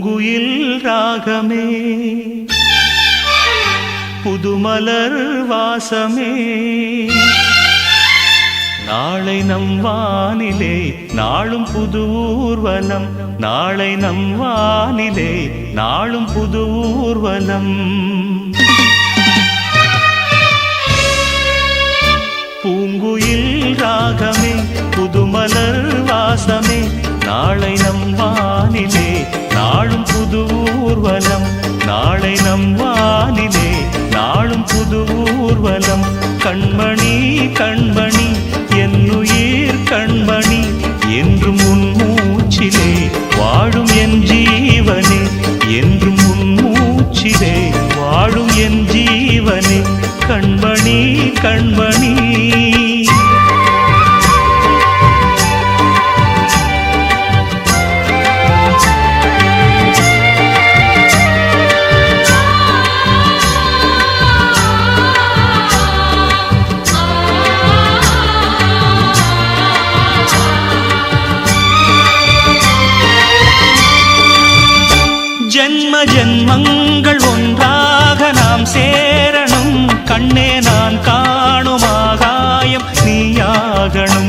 பூங்குயில் ராகமே புதுமலர் வாசமே நாளை நம் வானிலே நாளும் புது ஊர்வலம் நாளை நம் வானிலே நாளும் புது ஊர்வலம் பூங்குயில் ராகமே புதுமலர் வாசமே நாளை நம் வானிலே நாளும் புது ஊர்வலம் நாளை நம் வானிலே நாளும் புது ஊர்வலம் கண்மணி கண்மணி என்னுயிர் கண்மணி என்றும் உன் மூச்சிலே வாழும் என் ஜீவனே என்றும் உன் மூச்சிலே வாழும் என் ஜீவனே கண்மணி கண்மணி ஜன்ம ஜன்மங்கள் ஒன்றாக நாம் சேரணும் கண்ணே நான் காணும் ஆகாயம் நீயாகணும்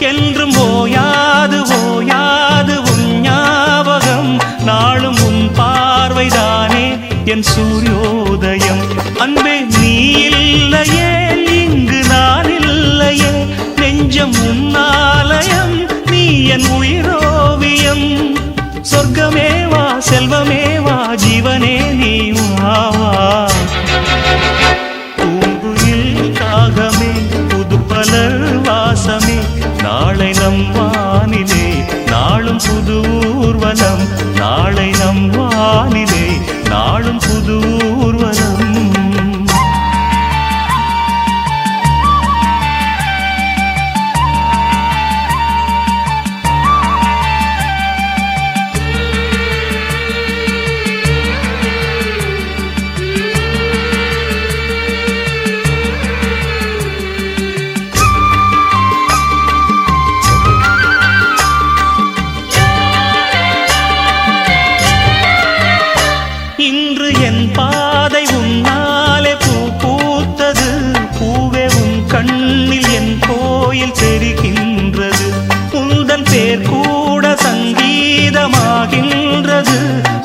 என்றும் ஓயாது ஓயாது உன் ஞாபகம் நாளும் உன் பார்வைதானே என் சூரியோதயம் அன்பே நீ இல்லையே இங்கு நான் இல்லையே நெஞ்சம் உன்னாலயம் நீ என் உயிரோவியம் சொர்க்கமேவா செல்வமேவா ஜீவனே நீ வாவா பூங்குயில் ராகமே புதுமலர் வாசமே நாளை நம் வானிலே நாளும் புது ஊர்வலம் நாளை நம் வானிலே நாளும் புது ஊர்வலம்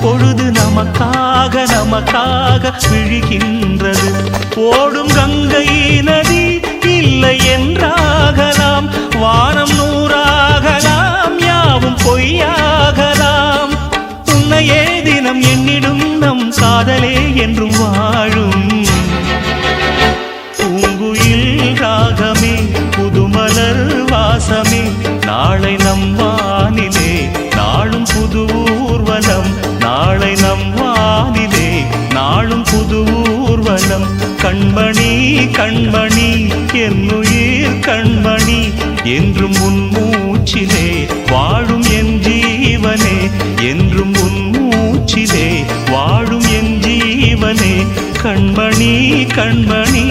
பொழுது நமக்காக நமக்காக விழுகின்றது ஓடும் கங்கை நதி இல்லை என்றாகலாம் வானம் நூறாகலாம் யாவும் பொய்யாகலாம் உன்னையே தினம் எண்ணிடும் நம் காதலே என்றும் வாழும் பூங்குயில் ராகமே புதுமலர் வாசமே நாளை நம் வானிலே நாளும் புது ஊர்வலம் நாளை நம் வானிலே நாளும் புது ஊர்வலம் கண்மணி கண்மணி என்னுயிர் கண்மணி என்றும் உன் மூச்சிலே வாழும் என் ஜீவனே என்றும் உன் மூச்சிலே வாழும் என் ஜீவனே கண்மணி கண்மணி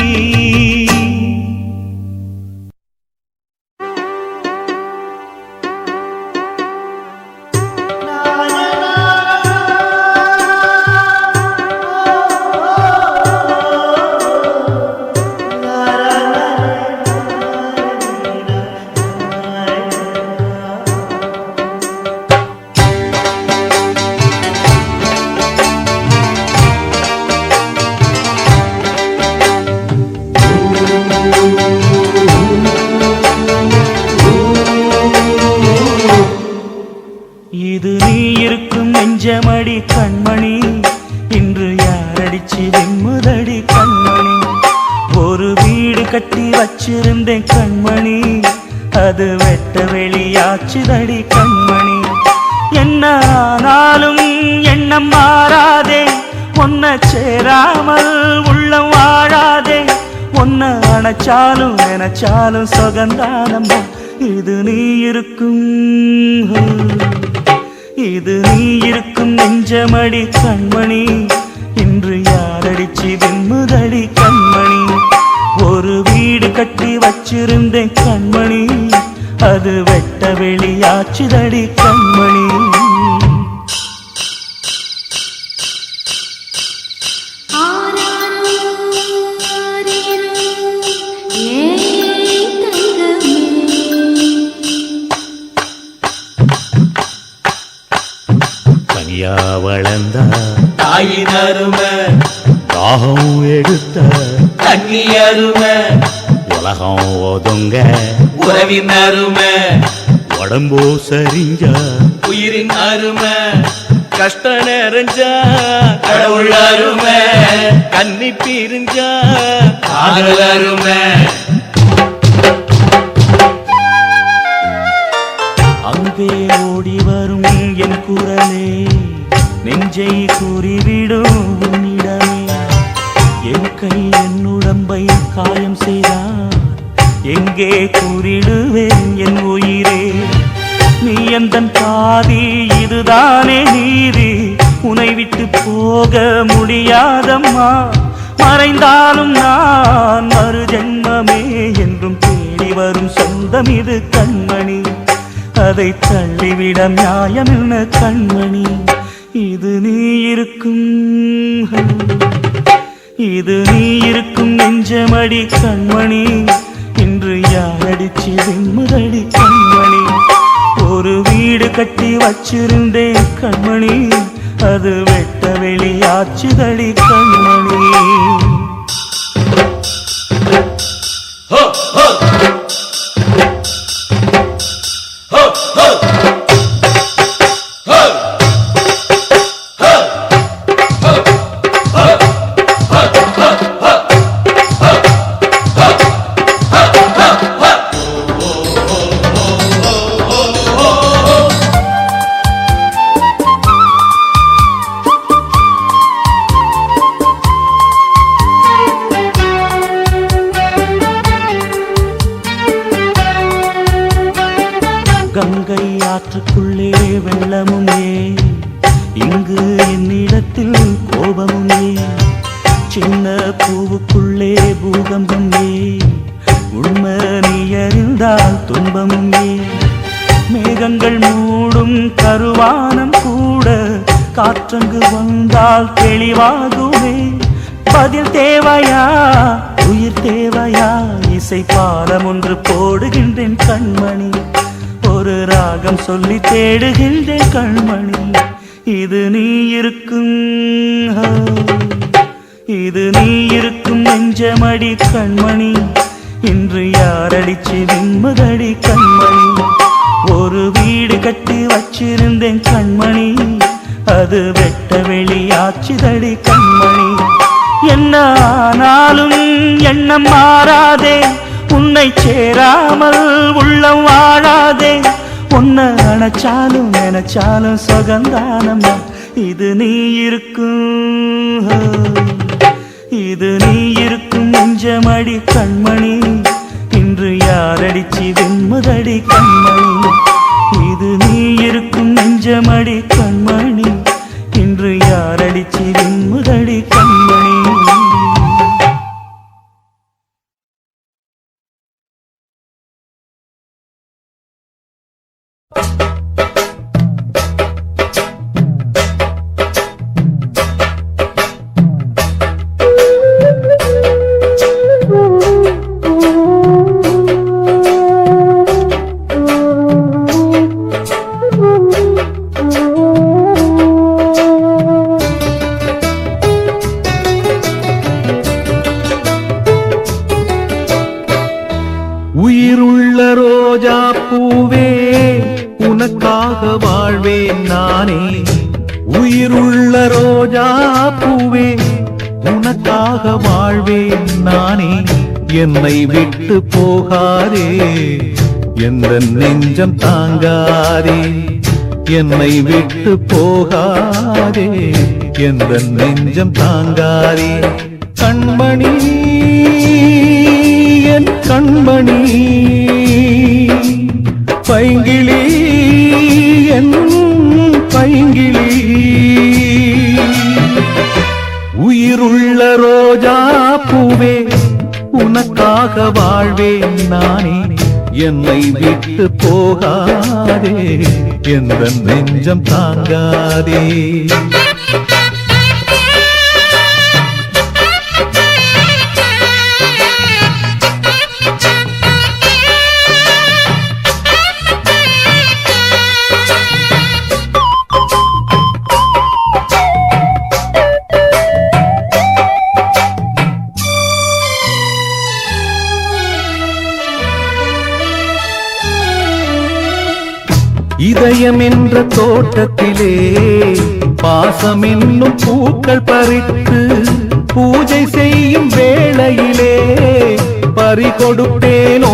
நெஞ்சமடி கண்மணி இன்று யாரடிச்சு வெம்முதடி கண்மணி ஒரு வீடு கட்டி வச்சிருந்தேன் கண்மணி அது வெட்ட வெளியாச்சுதடி கண்மணி என்ன ஆனாலும் எண்ணம் மாறாதே ஒன்ன சேராமல் உள்ளம் வாழாதே ஒன்ன அணைச்சாலும் நினைச்சாலும் சுகந்தானம்மா இது நீ இருக்கும் இது நீ இருக்கும் நெஞ்சமடி கண்மணி இன்று யாரடிச்சு வெம்முதடி கண்மணி ஒரு வீடு கட்டி வச்சிருந்தேன் கண்மணி அது வெட்ட வெளியாச்சுதடி கண்மணி தனியா வளர்ந்தா தாயின் அருமை தாகம் எடுத்த தண்ணி அருமை உலகம் ஒதுங்க உறவின் அருமை உடம்போ சரிஞ்சா உயிரின் அருமை கஷ்ட நிறைஞ்சா கடவுள் அருமை கன்னி பிரிஞ்சா காதல் அருமை அங்கே ஓடி வரும் என் குரலே நெஞ்சை கூறிவிடும் உன்னிடமே என் கை என் உடம்பை காயம் செய்தான் எங்கே கூறிடுவேன் என் உயிரே நீ எந்தன் பாதி இதுதானே நீதி உன்னை விட்டு போக முடியாதம்மா மறைந்தாலும் நான் மறு ஜென்மமே என்றும் தேடி வரும் சொந்தம் இது கண்மணி அதை தள்ளிவிட நியாயம் என்ன கண்மணி இது நீ இருக்கும் நெஞ்சமடி கண்மணி இன்று யாரடிச்சு வெண்முதடி கண்மணி ஒரு வீடு கட்டி வச்சிருந்தேன் கண்மணி அது வெட்ட வெளியாச்சுதடி கண்மணி கங்கை ஆற்றுக்குள்ளே வெள்ளமும் ஏன் இங்கு என்னிடத்தில் கோபமும் ஏன் சின்ன பூவுக்குள்ளே பூகம்பம் ஏன் உண்மை நீ அறிந்தால் துன்பமும் ஏன் மேகங்கள் மூடும் கருவானம் கூட காற்றங்கு வந்தால் தெளிவாகுமே பதில் தேவையா உயிர் தேவையா இசை பாடம் ஒன்று போடுகின்றேன் கண்மணி ஒரு ராகம் சொல்லி தேடுகின்றேன் கண்மணி இது நீ இருக்கும் நெஞ்சமடி கண்மணி இன்று யாரடிச்சு வெண்முதடி கண்மணி ஒரு வீடு கட்டி வச்சிருந்தேன் கண்மணி அது வெட்ட வெளியாச்சுதடி கண்மணி என்ன ஆனாலும் எண்ணம் மாறாதே உன்னை சேராமல் உள்ளம் வாழாதே உன்னை அணைச்சாலும் நினைச்சாலும் சுகந்தானம்மா இது நீ இருக்கும் நெஞ்சமடி கண்மணி இன்று யாரடிச்சு வெண்முதடி கண்மணி இது நீ இருக்கும் நெஞ்சமடி கண்மணி இன்று யாரடிச்சு வெண்முதடி கண்மணி உயிருள்ள ரோஜா பூவே உனக்காக வாழ்வேன் நானே உயிருள்ள ரோஜா பூவே உனக்காக வாழ்வேன் நானே என்னை விட்டு போகாதே எந்த நெஞ்சம் தாங்காதே என்னை விட்டு போகாதே எந்த நெஞ்சம் தாங்காதே கண்மணி என் கண்மணி பைங்கிளி என் பைங்கிளி உயிருள்ள ரோஜா பூவே உனக்காக வாழ்வேன் நானே என்னை விட்டு போகாதே எந்த நெஞ்சம் தாங்காதே இதயம் என்ற தோட்டத்திலே பாசம் என்னும் பூக்கள் பறித்து பூஜை செய்யும் வேளையிலே பறிகொடுப்பேனோ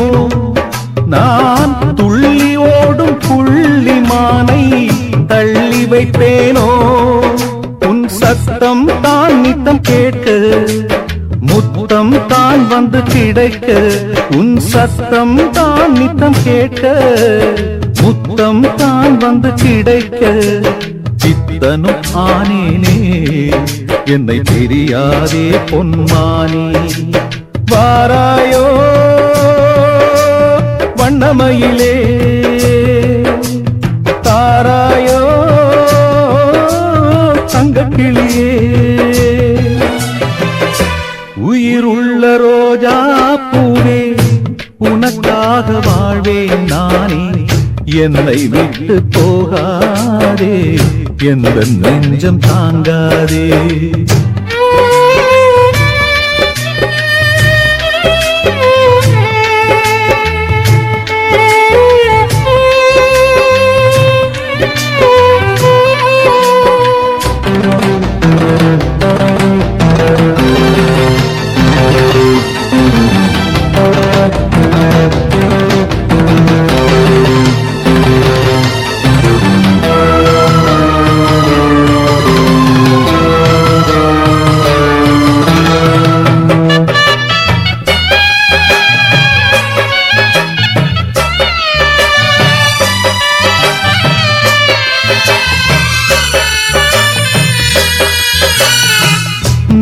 நான் துள்ளி ஓடும் புள்ளிமானை தள்ளி வைப்பேனோ உன் சத்தம் தான் நித்தம் கேட்க முத்தம் தான் வந்து கிடைக்க உன் சத்தம் தான் நித்தம் கேட்க முத்தம் தான் வந்து கிடைக்க சித்தனும் ஆனேனே என்னை தெரியாதே பொன்மானி வாராயோ வண்ணமயிலே தாராயோ தங்கக்கிளியே உயிருள்ள ரோஜா பூவே உனக்காக வாழ்வேன் நானே என்னை விட்டு போகாதே எந்த நெஞ்சம் தாங்காதே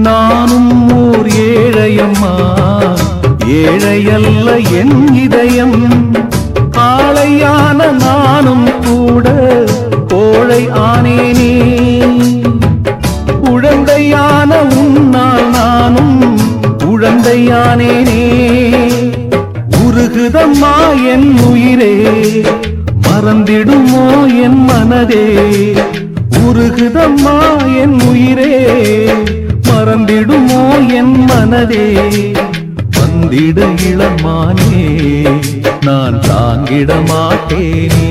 நானும் ஓர் ஏழையம்மா ஏழையல்ல என் இதயம் காளையான நானும் கூட கோழை ஆனேனே உழந்தையான உன்னால் நானும் உழந்தையானேனே உருகுதம்மா என் உயிரே மறந்திடுமோ என் மனதே உருகுதம்மா என் உயிரே மறந்திடுமோ என் மனதே வந்திட இளமானே நான் தாங்கிட மாட்டேனே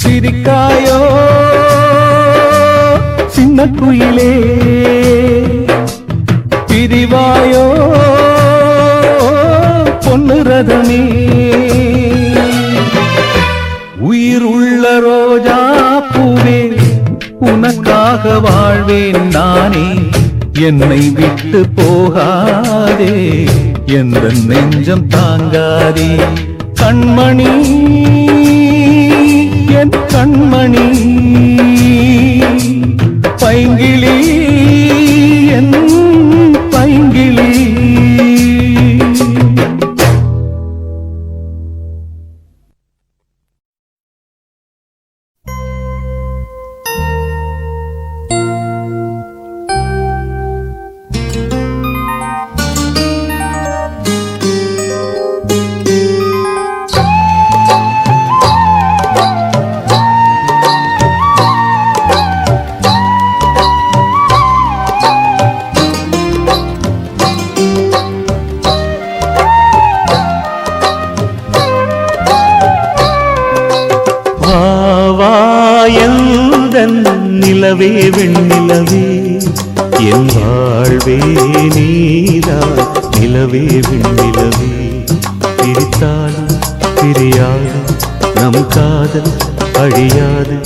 சிரிக்காயோ சின்ன குயிலே பிரிவாயோ பொன்னு ரதமே உயிர் உள்ள ரோஜா பூவே உனக்காக வாழ்வேன் நானே என்னை விட்டு போகாதே எந்த நெஞ்சம் தாங்காதே கண்மணி என் கண்மணி பைங்கிளி என் பைங்கிளி நிலவே வெண்ணிலவே என் வாழ்வே நீதான் நிலவே வெண்ணிலவே பிரித்தாலும் பிரியாது நம் காதல் அழியாது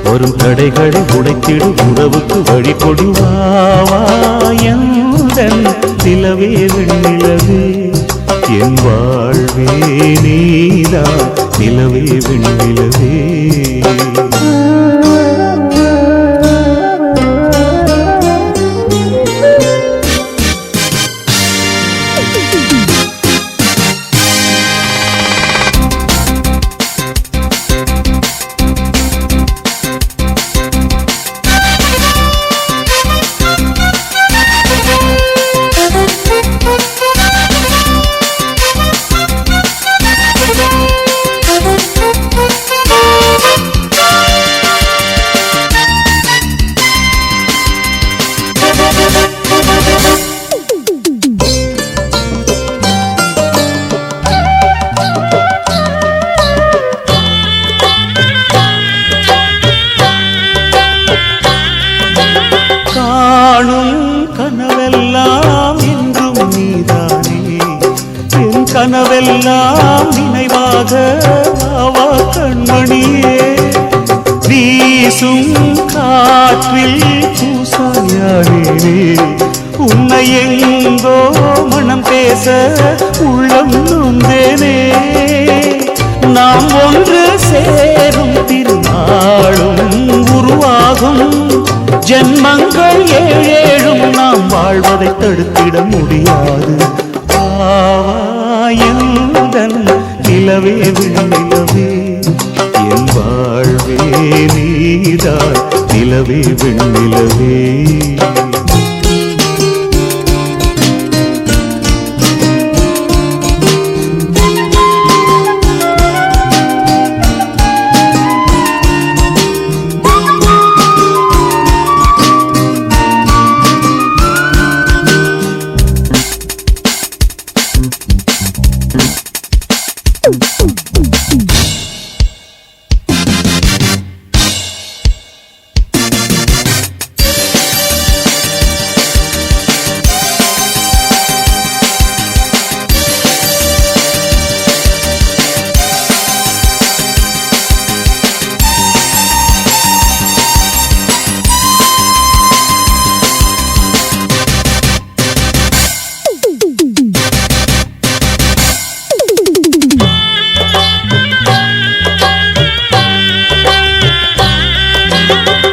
வரும் தடைகளை உடைத்திடும் உறவுக்கு வழி கொடுவாயன் நிலவே வெண்ணிலவே என் வாழ்வே நீதான் நிலவே வெண்ணிலவே கனவெல்லாம் நினைவாக ஆவா கண்மணியே வீசும் காற்றில் பூசாயானே உன்னை எங்கோ மனம் பேச உள்ளம் நொந்தேனே நாம் ஒன்று சேரும் திருநாளும் உருவாகும் ஜென்மங்கள் ஏழேழும் நாம் வாழ்வதை தடுத்திட முடியாது ஆவாயந்தன் நிலவே வெண்ணிலவே என் வாழ்வே நீதான் நிலவே வெண்ணிலவே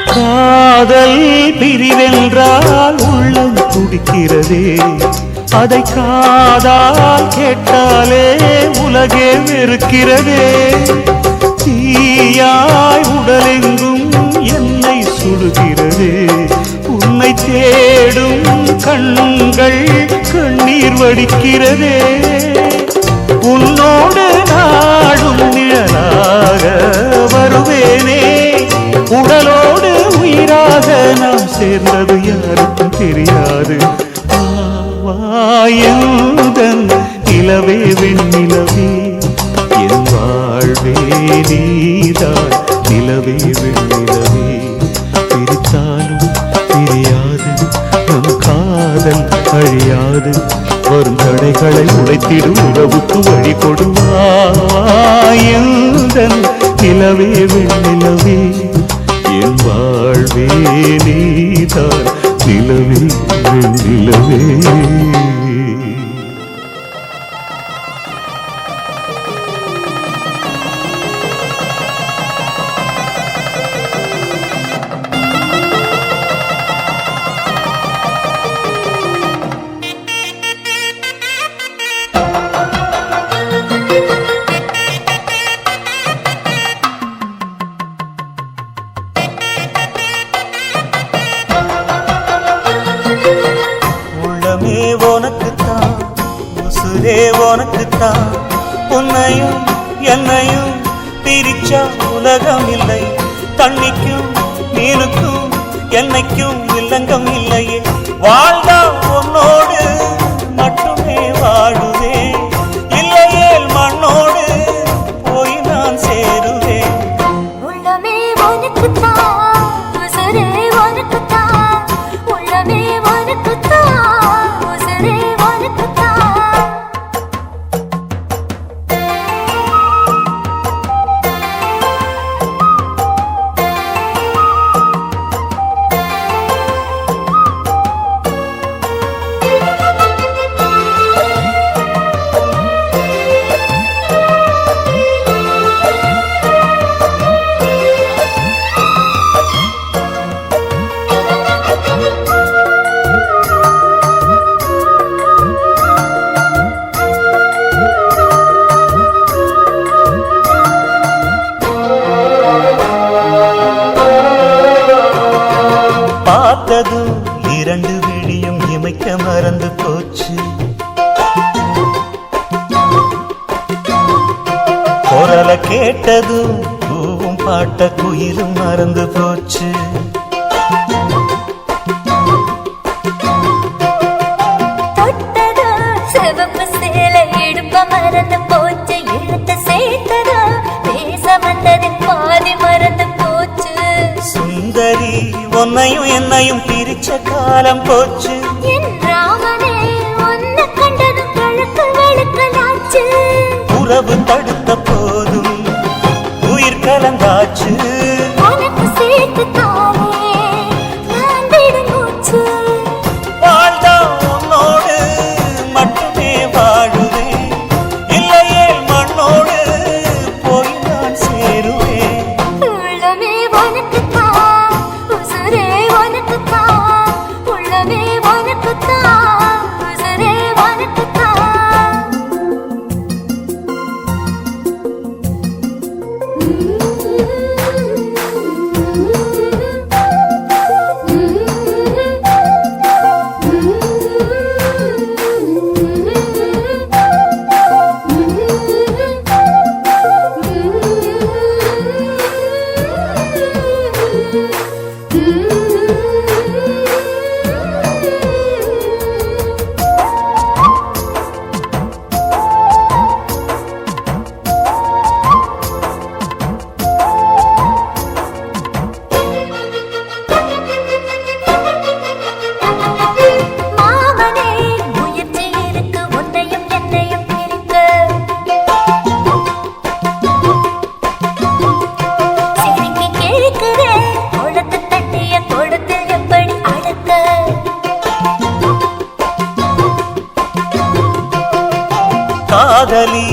காதல் பிரிவென்றால் உள்ளம் துடிக்கிறதே அதை காதால் கேட்டாலே உலகே வெறுக்கிறதே தீயாய் உடலெங்கும் என்னை சுடுகிறதே உன்னை தேடும் கண்கள் கண்ணீர் வடிக்கிறதே உன்னோடு நாடும் நிழலாக வருவேனே உடலோடு உயிராக நாம் சேர்ந்தது யாருக்கும் தெரியாது ஆவாயந்தன் நிலவே வெண்ணிலவே என் வாழ்வே நீதான் நிலவே வெண்ணிலவே பிரித்தாலும் பிரியாது நம் காதல் அழியாது வரும் தடைகளை உடைத்திடும் உறவுக்கு வழி கொடுவாயந்தன் நிலவே வெண்ணிலவே என் வாழ்வே நீதான் நிலவே வெண்ணிலவே உனக்குத்தான் உசுரே உனக்குத்தான் உன்னையும் என்னையும் பிரிச்சா உலகம் இல்லை தண்ணிக்கும் மீனுக்கும் என்னைக்கும் இல்லங்கம் இல்லையே வாழ்ந்தா உன்னோடு மட்டுமே வாழுவேன் இல்லையேல் மண்ணோடு போய் நான் சேருவேன் உள்ளமே உனக்குத்தான் உசுரே உனக்குத்தான் உள்ளமே உனக்குத்தான் உசுரே உனக்குத்தான் பார்த்ததும் இரண்டு விழியும் இமைக்க மறந்து போச்சு குரலை கேட்டதும் பூவும் பாட்ட குயிலும் மறந்து போச்சு தொட்டதோ சிவப்பு சேலை இடுப்ப மறந்து போச்சு இழுத்து சேர்த்ததோ பேச வந்தது பாதி மறந்து போச்சு சுந்தரி உன்னையும் என்னையும் பிரிச்ச காலம் போச்சு என் ராமனே உன்னை கண்டதும் கழுக்கு வெளுக்கலாச்சு உறவு தடுத்த போதும் உயிர் கலந்தாச்சு உனக்கு சேர்த்து தானே நான் விடும் மூச்சு வாழ்ந்தா உன்னோடு மட்டுமே வாழுவேன் இல்லையே மண்ணோடு போய் நான் சேருவேன் உள்ளமே உனக்குத்தான் உசுரே உனக்குத்தான் உள்ளமே உனக்குத்தான் உசுரே உனக்குத்தான் மாமனே முயற்சி இருக்கு உன்னையும் என்னையும் பிரிக்க சிரிக்கி கேட்கிறேன் கொளுத்து தட்டிய கொடுத்தில் எப்படி அடக்க காதலி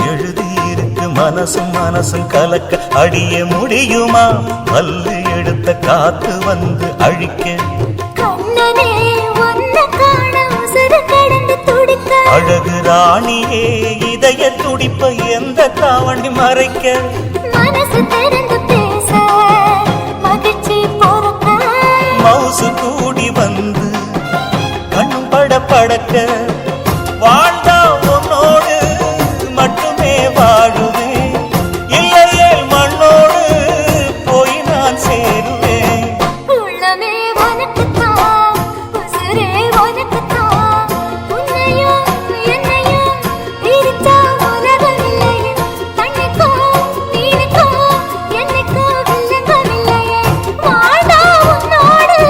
எழுதியிருக்கு மனசும் மனசும் கலக்க அடிய முடியுமா பல்லு எடுத்த காத்து வந்து அழிக்க கண்ணனே உன்னை காண உசுறு கடந்து துடிக்க அழகு ராணியே இதய துடிப்ப எந்த தாவண்டி மறைக்க மனசு திறந்து பேச மகிழ்ச்சி பொறுக்க மவுசு கூடி வந்து கண்ணும் பட படக்க வாழ்ந்தா உன்னோடு மட்டுமே வாழுவேன் இல்லையே மண்ணோடு போய் நான் சேருவேன் உள்ளமே உனக்குத்தான் உசுரே உனக்குத்தான் உன்னையும் என்னையும் பிரிச்சா உலகம் இல்லையே கண்ணுக்கும் நீனுக்கும் என்னைக்கும் வில்லங்கம் இல்லையே வாழ்ந்தா உன்னோடு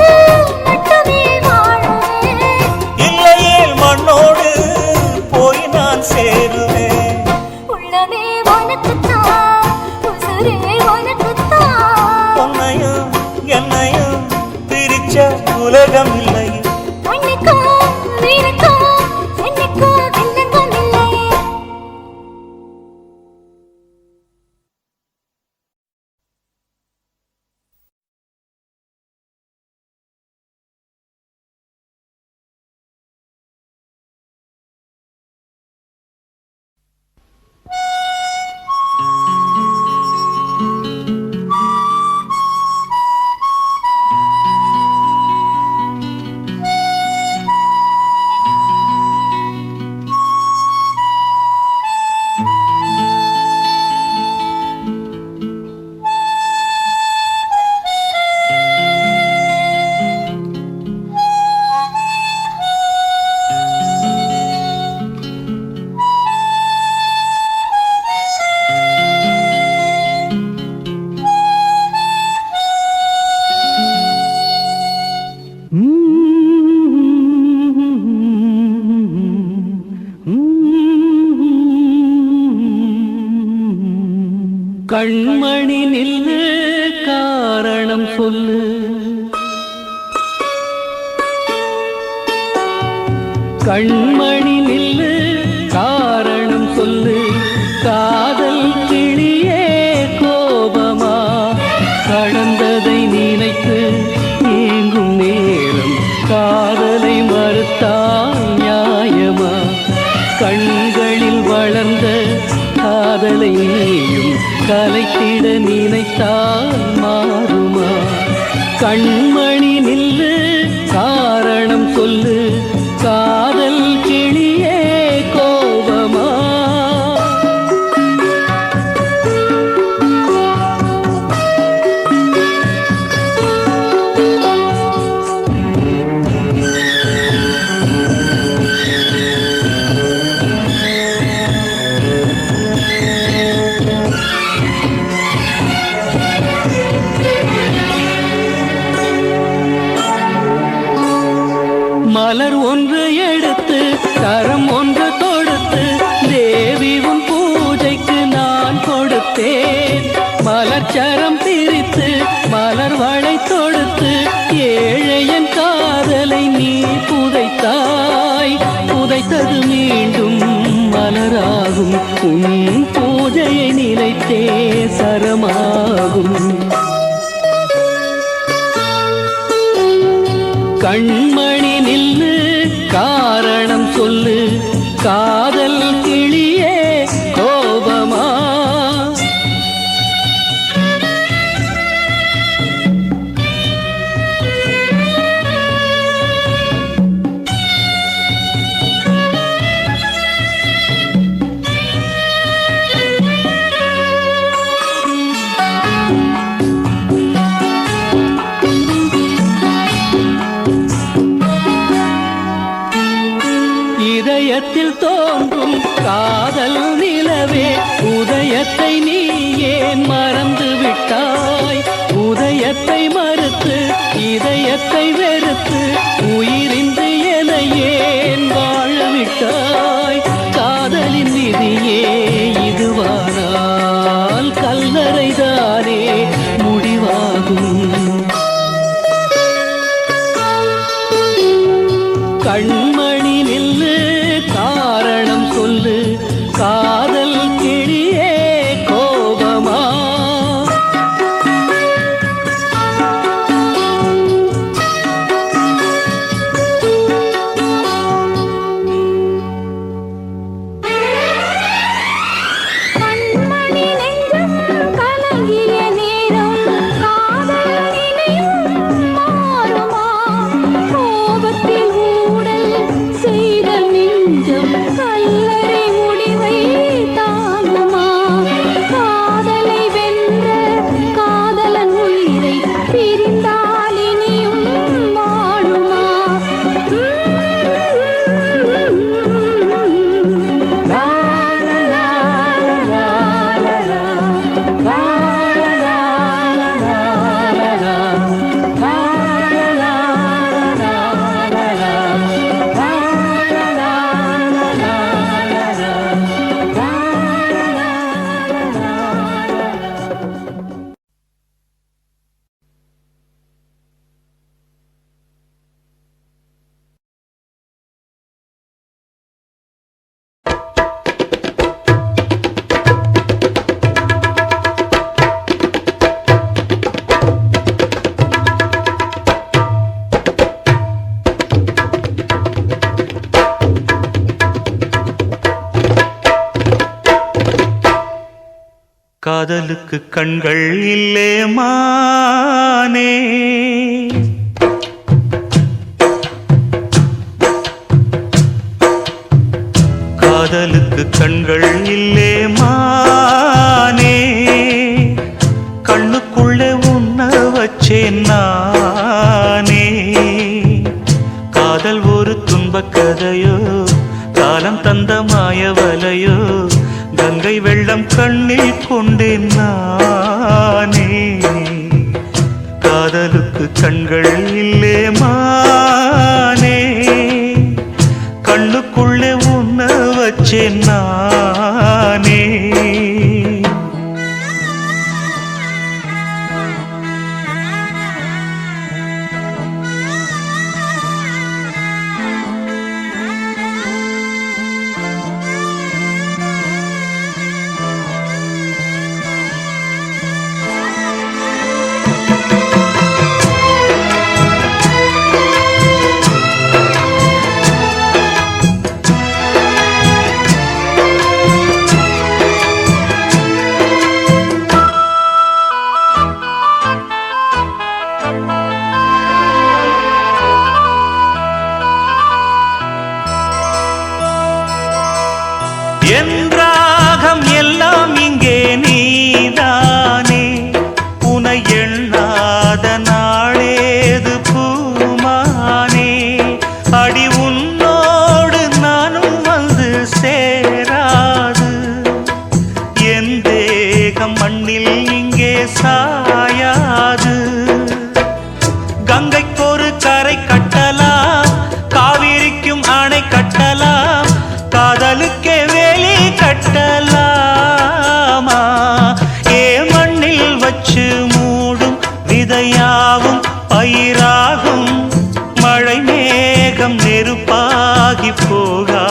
மட்டுமே வாழுவேன் இல்லையே மண்ணோடு போய் நான் சேருவேன் உள்ளமே உனக்குத்தான் உசுரே உனக்குத்தான் உன்னையும் என்னையும் பிரிச்ச உலகம் இல்லை கண்ணுக்கும் நீனுக்கும் என்னைக்கும் வில்லங்கம் இல்லையே கண்மணி நில்லு காரணம் சொல்லு கண்மணி நில்லு காரணம் சொல்லு காதல் கிளியே கோபமா கடந்ததை நினைத்து நீங்கும் நேரம் காதலை மறுத்தால் நியாயமா கண்களில் வளர்ந்த காதலை நீயும் கலைத்திட நினைத்தால் மாறுமா கண்மணி நில்லு காரணம் சொல்லு காதல் கிளியே கோபமா மலர் முளைத்தது மீண்டும் மலராகும் உன் பூஜையை நினைத்தே சரமாகும் கண்மணி நில்லு காரணம் சொல்லு காதல் கிளியே கோபமா இதயத்தில் தோன்றும் காதல் நிலவே உதயத்தை நீ ஏன் மறந்து விட்டாய் உதயத்தை மறுத்து இதயத்தை வெறுத்து உயிரின்றி என ஏன் வாழ விட்டாய் காதலின் விதியே இதுவானால் கல்லறைதானே முடிவாகும் கண்மணி நில்லு காரணம் சொல்லு காதல் கிளியே கோபமா கண்மணி நெஞ்சம் கலங்கிய நேரம் காதல் நினைவும் மாறுமா கோபத்தில் ஊடல் செய்த நெஞ்சம் கல்லறை முடிவை தாங்குமா காதலை வென்ற காதலன் உயிரை பிரிந்தால் இனியும் வாழுமா காதலுக்கு கண்கள் இல்லே மானே காதலுக்கு கண்கள் இல்லே மானே கண்ணுக்குள்ளே உன்ன வச்சேன் நானே காதல் ஒரு துன்பக் கதையோ காலம் தந்த மாயவலையோ கங்கை வெள்ளம் கண்ணில் கொண்டேன் நானே காதலுக்கு கண்கள் இல்லே மானே கண்ணுக்குள்ளே உன்ன வச்சேன் நானே என் ராகம் எல்லாம் இங்கே நீதானே உனை எண்ணாத நாளேது பூமானே அடி உன்னோடு நானும் வந்து சேராது என் தேகம் மண்ணில் இங்கே சாயாது கங்கைக்கு ஒரு கரை கட்டலாம் காவிரிக்கும் அணை கட்டலாம் காதலுக்கே வேலி கட்டலாமா ஏ மண்ணில் வச்சு மூடும் விதையாவும் பயிராகும் மழை மேகம் நெருப்பாகி போகா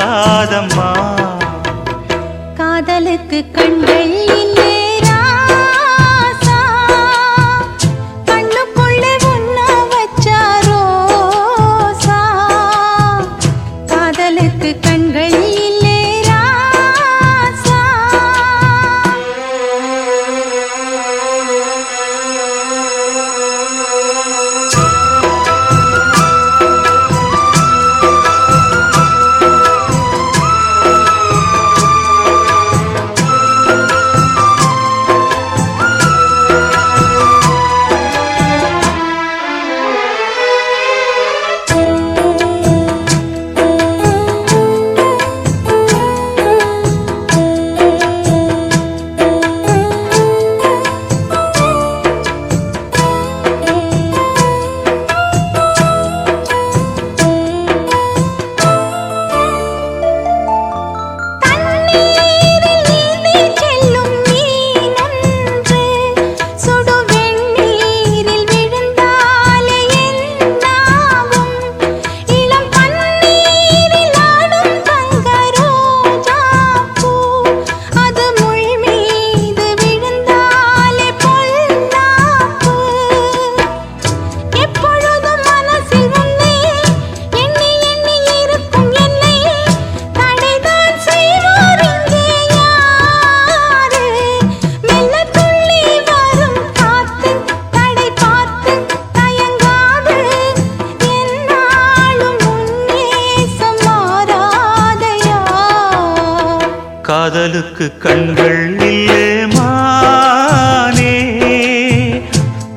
காதலுக்கு கண்கள் இல்லே மானே,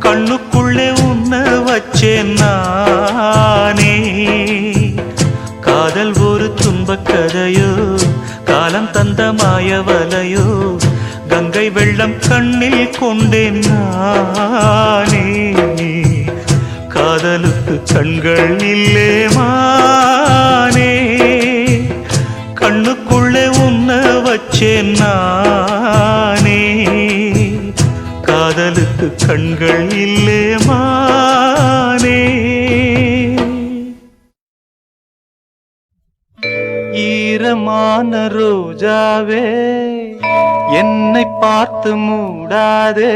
கண்ணுக்குள்ளே உன்ன வச்சேன் நானே. காதல் ஒரு துன்பக் கதையோ, காலம் தந்த மாயவலையோ, கங்கை வெள்ளம் கண்ணில் கொண்டேன் நானே. காதலுக்கு கண்கள் இல்லே மானே, கண்ணுக்குள்ளே உன்ன வச்சேன் நானே. காதலுக்கு கண்கள் இல்லே மானே. ஈரமான ரோஜாவே என்னை பார்த்து மூடாதே,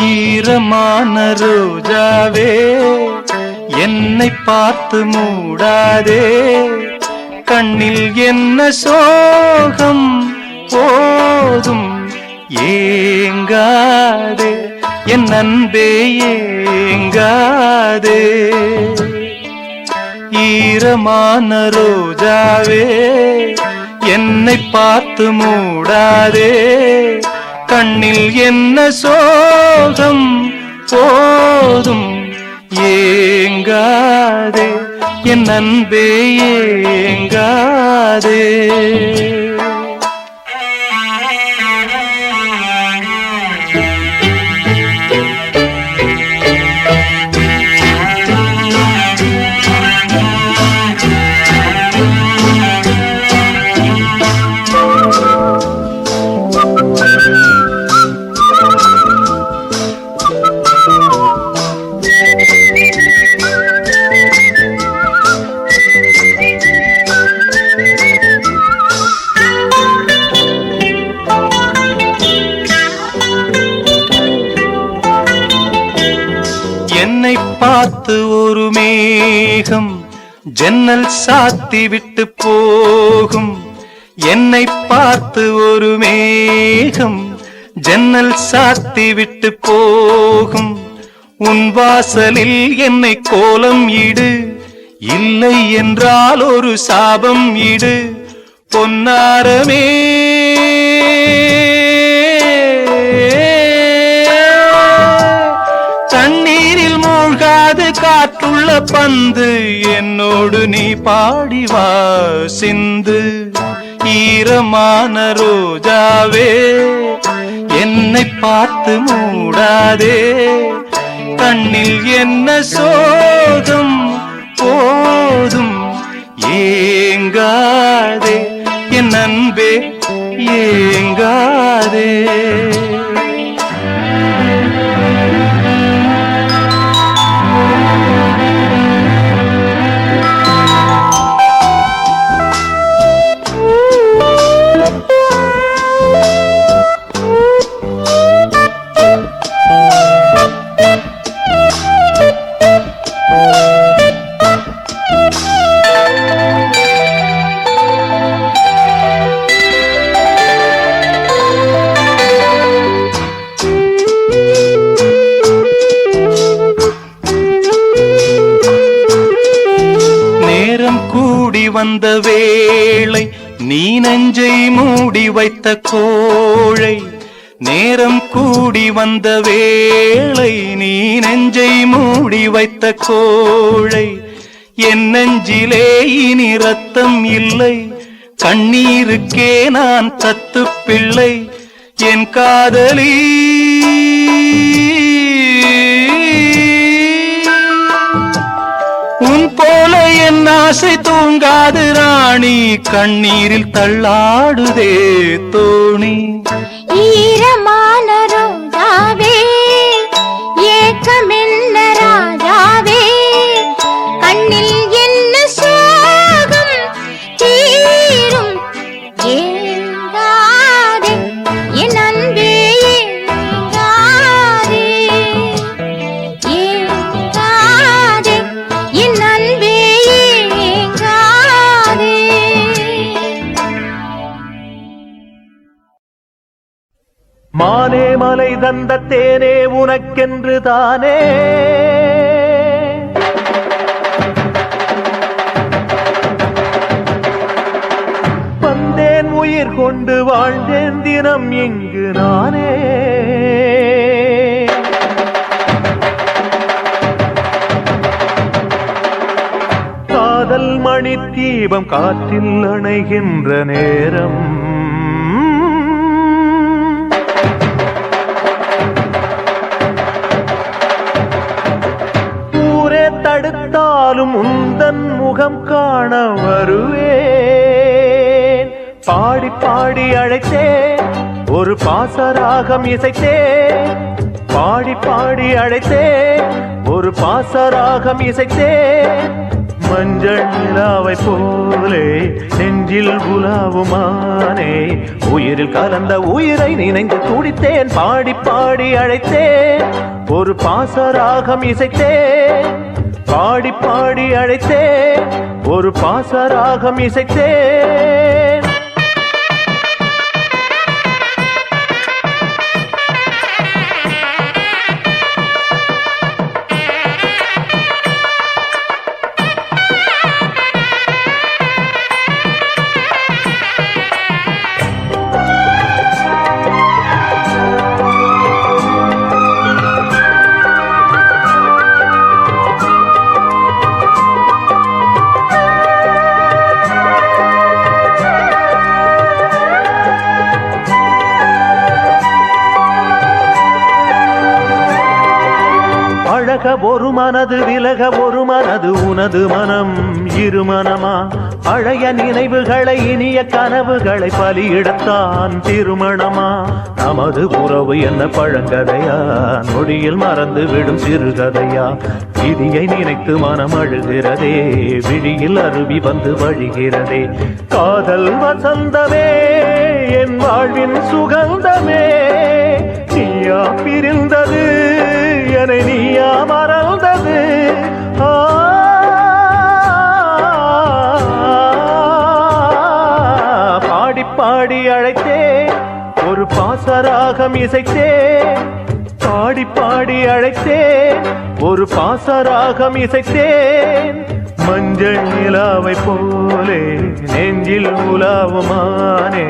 ஈரமான ரோஜாவே என்னை பார்த்து மூடாதே, கண்ணில் என்ன சோகம் போதும் ஏங்காதே, என் அன்பே ஏங்காதே. ஈரமான ரோஜாவே என்னை பார்த்து மூடாதே, கண்ணில் என்ன சோகம் போதும் ஏங்காதே, என் அன்பே ஏங்காதே. என்னை பார்த்து ஒரு மேகம் ஜன்னல் சாத்தி விட்டு போகும், என்னை பார்த்து ஒரு மேகம் ஜன்னல் சாத்தி விட்டு போகும். உன் வாசலில் என்னை கோலம் இடு, இல்லை என்றால் ஒரு சாபம் இடு. பொன்னாரமே தண்ணீரில் மூழ்காது காற்றுள்ள பந்து, என்னோடு நீ பாடி வா சிந்து. ஈரமான ரோஜாவே என்னை பார்த்து மூடாதே, கண்ணில் என்ன சோகம் போதும் ஏங்காதே, என் அன்பே ஏங்காதே. வந்த வேளை நீ நெஞ்சை மூடி வைத்த கோழை, நேரம் கூடி வந்த வேளை நீ நெஞ்சை மூடி வைத்த கோழை. என் நெஞ்சிலே இனி ரத்தம் இல்லை, கண்ணீருக்கே நான் தத்து பிள்ளை. என் காதலி உன் போல என் ஆசை தூங்காது ராணி, கண்ணீரில் தள்ளாடுதே தோணி. ஈரமான ரோஜாவே ஏக்கமென்ன ராஜாவே, கண்ணில் என்ன சோகம் தீரும் மானே மலை தந்த தேனே உனக்கென்று தானே வந்தேன் உயிர் கொண்டு வாழ்ந்தேன் தினம் இங்கு நானே காதல் மணி தீபம் காற்றில் அணைகின்ற நேரம் ஊரே தடுத்தாலும் உந்தன் முகம் காண வருவேன் பாடி பாடி அழைத்தேன் ஒரு பாசராகம் இசைத்தேன் பாடி பாடி அழைத்தேன் ஒரு பாசராகம் இசைத்தேன் மஞ்சள் நிலாவை போலே நெஞ்சில் உலாவுமானே உயிரில் கலந்த உயிரை நினைந்து துடித்தேன் பாடி பாடி அழைத்தேன் ஒரு பாசராகம் இசைத்தேன் பாடி பாடி அழைத்தேன் ஒரு பாசராகம் இசைத்தேன் ஒரு மனது விலக ஒரு மனது உனது மனம் இரு மனமா பழைய நினைவுகளை இனிய கனவுகளை பலியிடத்தான் திருமணமா நமது உறவு என்ன பழங்கதையா நொடியில் மறந்து விடும் சிறுகதையா விதியை நினைத்து மனம் அழுகிறதே விழியில் அருவி வந்து வழிகிறதே காதல் வசந்தமே என் வாழ்வின் சுகந்தமே நீயா பிரிந்தது என்னை நீயா மறந்தது பாடி பாடி அழைத்தேன் ஒரு பாசராகம் இசைத்தேன் பாடி பாடி அழைத்தேன் ஒரு பாசராகம் இசைத்தேன் மஞ்சள் நிலாவை போலே நெஞ்சில் உலாவுமானே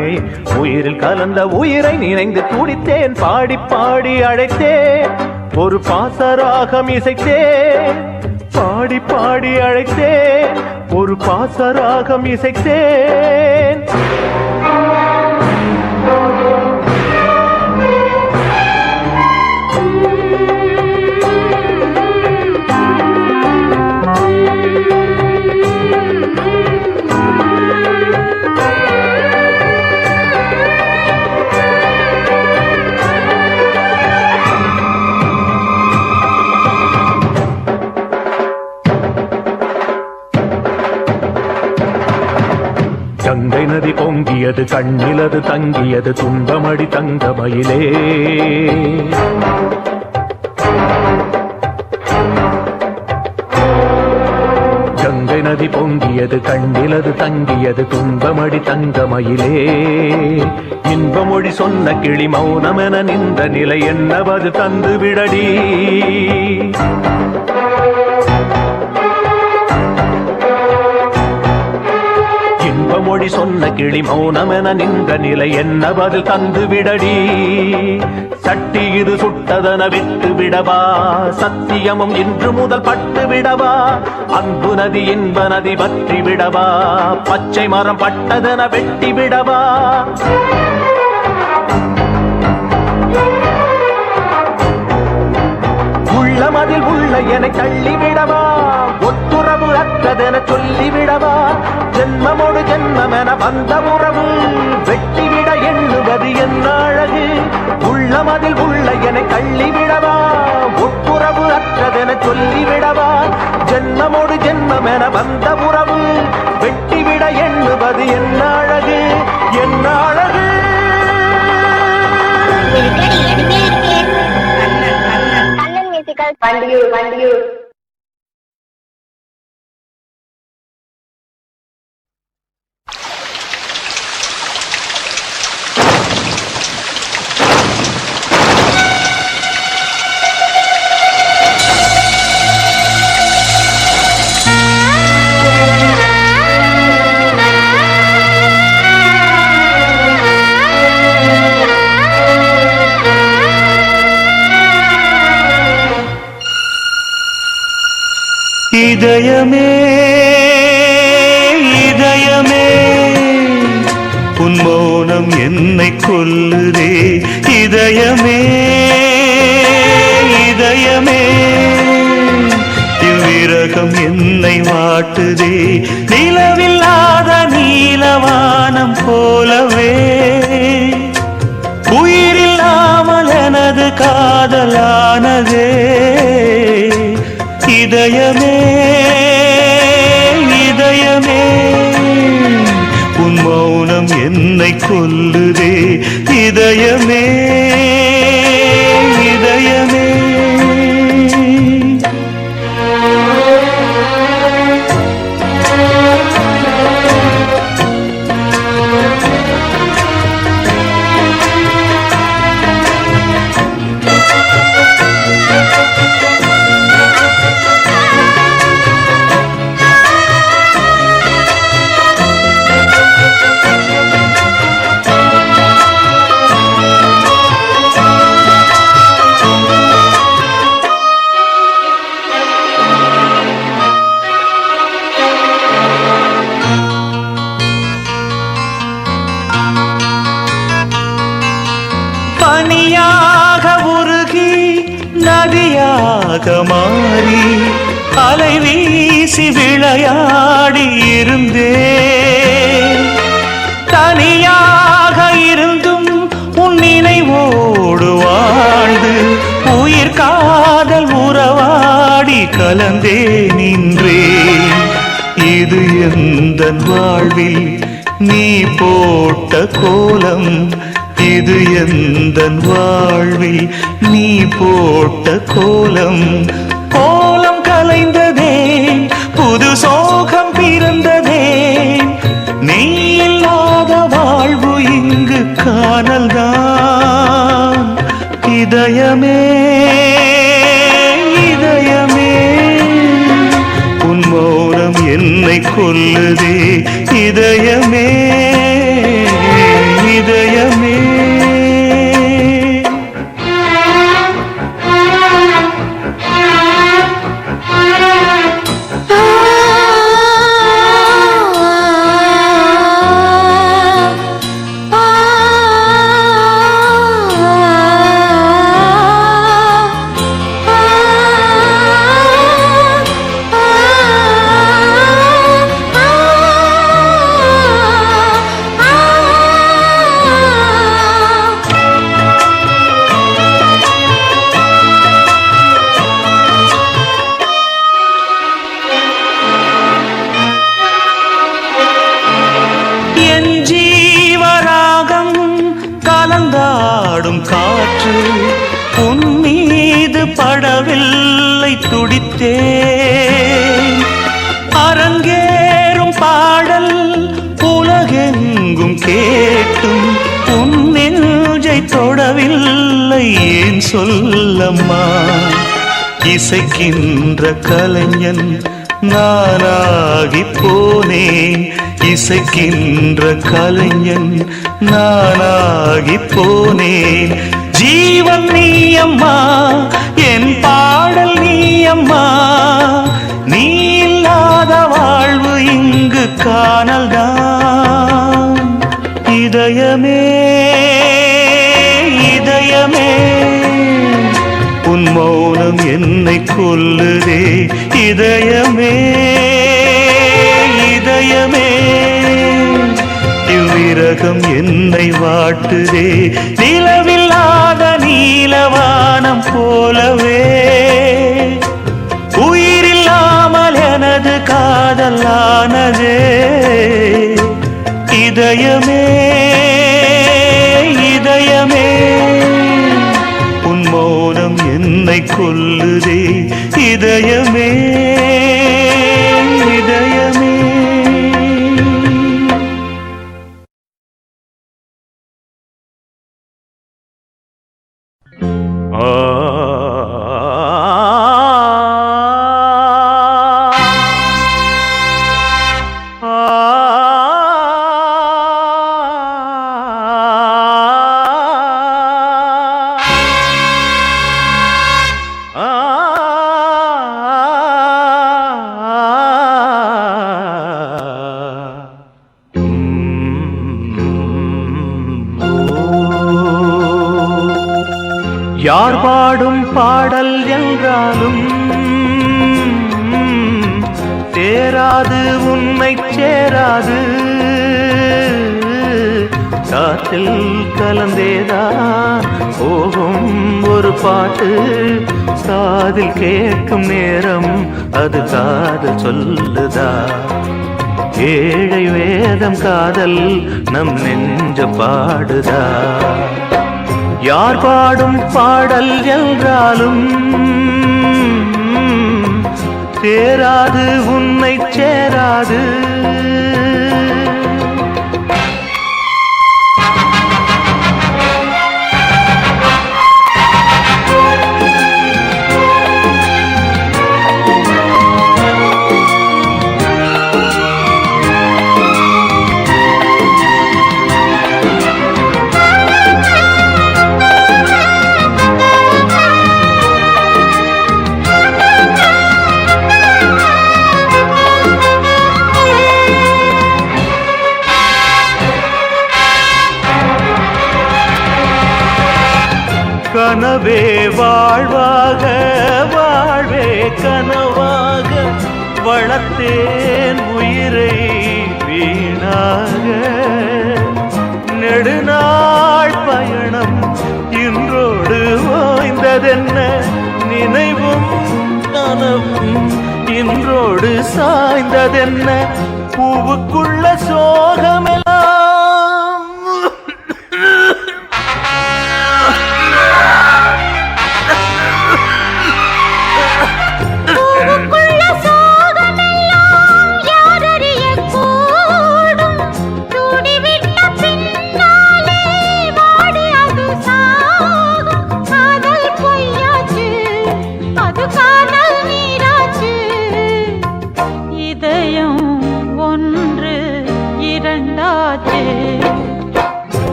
உயிரில் கலந்த உயிரை நினைந்து துடித்தேன் பாடி பாடி அழைத்தேன் ஒரு பாசராகம் இசைத்தேன் பாடி பாடி அழைத்தேன் ஒரு பாசராகம் இசைத்தேன் கங்கை நதி பொங்கியது கண்ணிலது தங்கியது துன்பமடி தங்கமயிலே கங்கை நதி பொங்கியது கண்ணிலது தங்கியது துன்பமடி தங்கமயிலே இன்பமொழி சொன்ன கிளி மௌனமென நின்ற நிலை என்னவது தந்து விடடி மொழி சொன்ன கிளி மௌனமென நின்ற நிலை என்ன பதில் தந்து விடடி சட்டி இது சுட்டதன விட்டு விடவா சத்தியமும் இன்று முதல் பட்டு விடவா அன்பு நதி இன்ப நதி பற்றி விடவா பச்சை மரம் பட்டதென வெட்டி விடவா உள்ளமதில் உள்ள என தள்ளிவிடவா ஒத்துறவு அற்றதென சொல்லிவிடவா ஜென்மமோடு ஜென்மமென வந்த உறவு வெட்டிவிட எண்ணுவது என்ன அழகு உள்ளமதில் உள்ள என தள்ளிவிடவா ஒத்துறவு அற்றதென சொல்லிவிடவா ஜென்மமோடு ஜென்மமென வந்த உறவு வெட்டிவிட எண்ணுவது என்ன அழகு என்ன அழகு வண்டியூர் இதயமே இதயமே உன் மௌனம் என்னை கொல்லுதே இதயமே இதயமே இவ்விரகம் என்னை வாட்டுதே நிலவில்லாத நீலவானம் போலவே உயிரில்லாமல் எனது காதலானதே இதயமே இதயமே உன் மௌனம் என்னை கொல்லுதே இதயமே இதயமே பனியாக உருகி நதியாக மாறி அலை வீசி விளையாடி இருந்தே தனியாக இருந்தும் உன் நினைவோடு வாழ்ந்து உயிர் காதல் உறவாடி கலந்தே நின்றே இது எந்தன் வாழ்வில் நீ போட்ட கோலம் இது எந்தன் வாழ்வில் நீ போட்ட கோலம் கோலம் கலைந்ததே புது சோகம் பிறந்ததே நீ இல்லாத வாழ்வு இங்கு காணல்தான் இதயமே இதயமே உன் மௌனம் என்னை கொல்லுதே இதயமே இதயமே கலந்தாடும் காற்று உன் மீது படவில்லை துடித்தே அரங்கேறும் பாடல் உலகெங்கும் கேட்டும் உன் நெஞ்சை தொடவில்லை ஏன் சொல்லம்மா இசைக்கின்ற கலைஞன் நானாகி போனேன் இசைக்கின்ற கலைஞன் நானாகி போனேன் ஜீவன் நீ அம்மா என் பாடல் நீ அம்மா நீ இல்லாத வாழ்வு இங்கு காணல்தான் இதயமே இதயமே உன் மௌனம் என்னை கொல்லுதே இதயமே இதயமே இவ்விரகம் என்னை வாட்டுதே நிலவில்லாத நீலவானம் போலவே உயிரில்லாமல் எனது காதலானதே இதயமே இதயமே உன் மௌனம் என்னை கொல்லுதே இதயமே இதயமே யார் பாடும் பாடல் என்றாலும் சேராது உன்னை சேராது காற்றில் கலந்தேதான் போகும் ஒரு பாட்டு காதில் கேட்கும் நேரம் அது காதல் சொல்லுதா ஏழை வேதம் காதல் நம் நெஞ்ச பாடுதா யார் பாடும் பாடல் என்றாலும் சேராது உன்னை சேராது கனவே வாழ்வாக வாழ்வே கனவாக வளர்த்தேன் உயிரை வீணாக நெடுநாள் பயணம் இன்றோடு ஓய்ந்ததென்ன நினைவும் கனவும் இன்றோடு சாய்ந்ததென்ன பூவுக்குள்ள சோகமெல்லாம்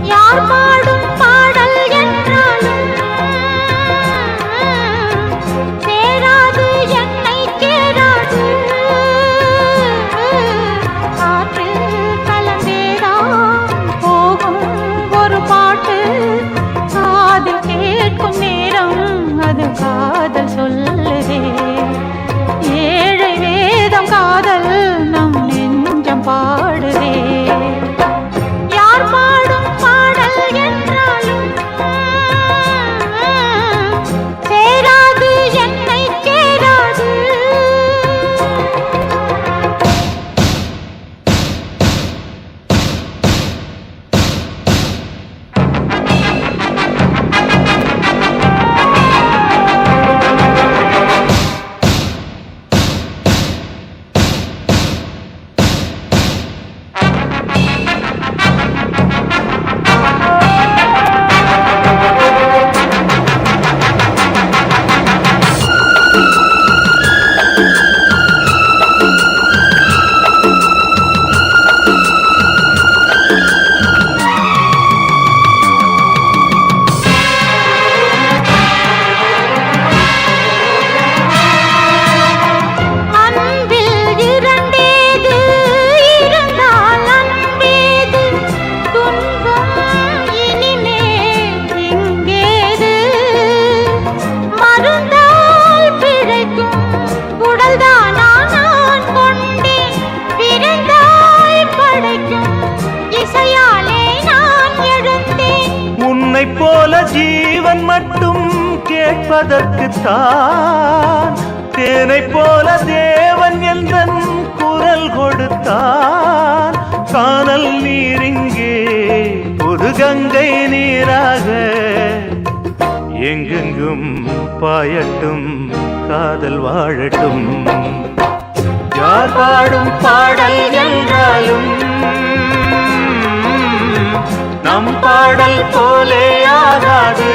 யார் பாடும் பாடல் என்றாலும் சேராது என்னை சேராது காற்றில் கலந்தேதான் போகும் ஒரு பாட்டு காதில் கேட்கும் நேரம் அது காதல் சொல்லுதே ஏழை வேதம் காதல் நம் நெஞ்சம் பாடுதே போல ஜீவன் மட்டும் கேட்பதற்குத்தான் தேனை போல தேவன் எந்தன் குரல் கொடுத்தான் காணல் நீரிங்கே புது கங்கை நீராக எங்கெங்கும் பாயட்டும் காதல் வாழட்டும் யார் பாடும் பாடல் என்றாலும் நம் பாடல் போலே ஆகாது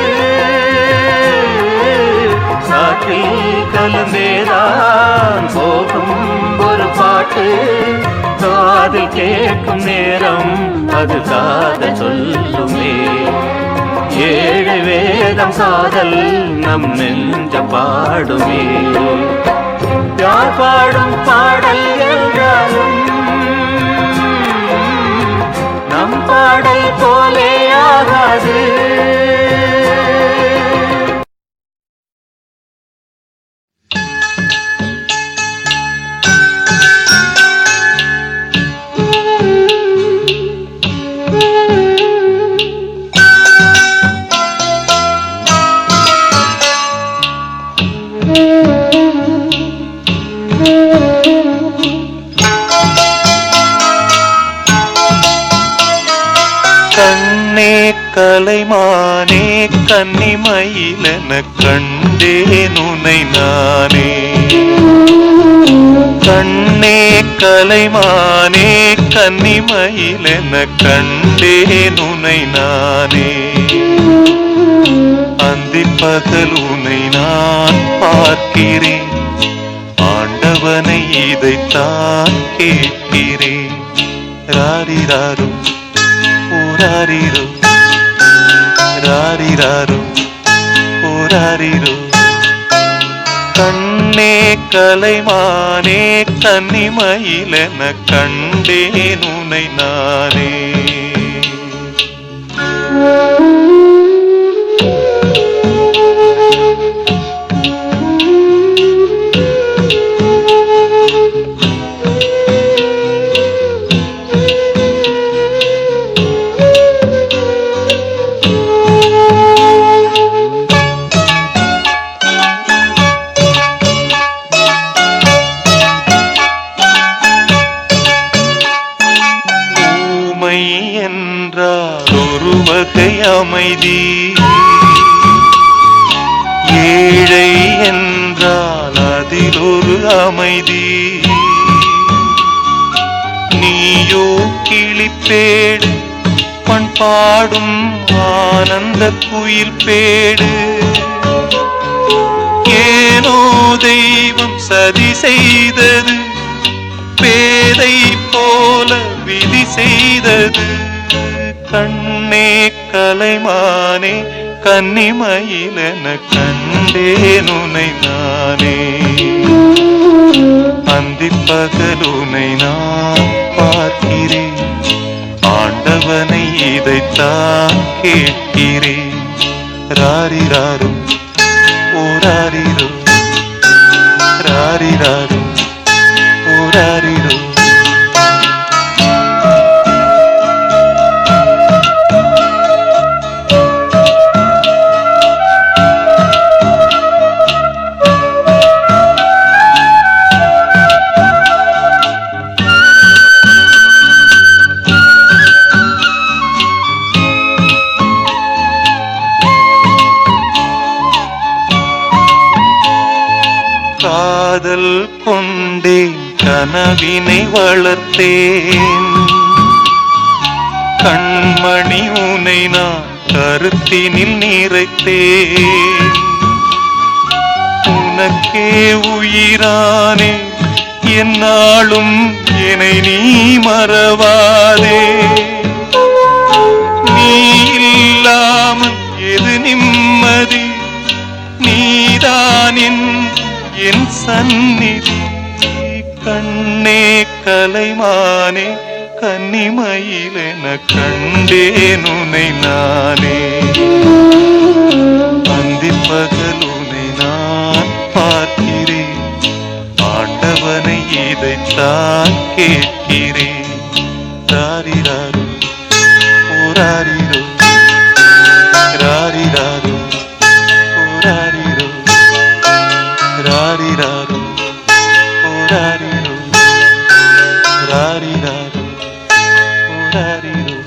காற்றில் கலந்தேதான் போகும் ஒரு பாட்டு காதில் கேட்கும் நேரம் அது காதல் சொல்லுமே ஏழு வேதம் காதல் நம் நெஞ்ச பாடுமே யார் பாடும் பாடல் என்றாலும் நம் பாடல் போலே ஆகாது கண்ணே கலைமானே கன்னிமயிலென கண்டேன் உனை நானே. கண்ணே கலைமானே கன்னிமயிலென கண்டேன் உனை நானே. அந்திப் பகல் உனை நான் பார்க்கிறேன், ஆண்டவனை இதைத்தான் கேட்கிறேன். ராரிராரு ஓராரிரு ராரிராரு ஓராரிரு. கண்ணே கலைமானே கன்னிமயிலென கண்டேன் உனை நானே. ஒரு வகை அமைதி, ஏழை என்றால் அதில் ஒரு அமைதி. நீயோ கிளிப்பேடு, பண்பாடும் ஆனந்த குயில் பேடு. ஏனோ தெய்வம் சதி செய்தது, பேதை போல விதி செய்தது. கண்ணே கலைமானே கன்னிமயிலென கண்டேன் உனை நானே. அந்திப் பகல் உனை நான் பார்க்கிறேன், ஆண்டவனை இதைத்தான் கேட்கிறேன். ராரிராரு ஓராரிரு ராரிராரு ஓராரிரு. காதல் கொண்டேன், கனவினை வளர்த்தேன். கண்மணி உனை நான் கருத்தினில் நிறைத்தேன். உனக்கே உயிரானே, என்னாலும் என்னை நீ மறவாதே. நீ இல்லாமல் எது நிம்மதி, நீதான் என் சந்நிதி. கண்ணே கலைமானே கன்னிமயிலென கண்டேன் உனை நானே. அந்திப் பகல் உனை நான் பார்க்கிறேன், ஆண்டவனை இதைத்தான் கேட்கிறேன். ராரிராரு ஓராரிரு ராரிராரு ஓராரிரு ராரிராரு ஓராரிரு ராரிராரு ஓராரிரு.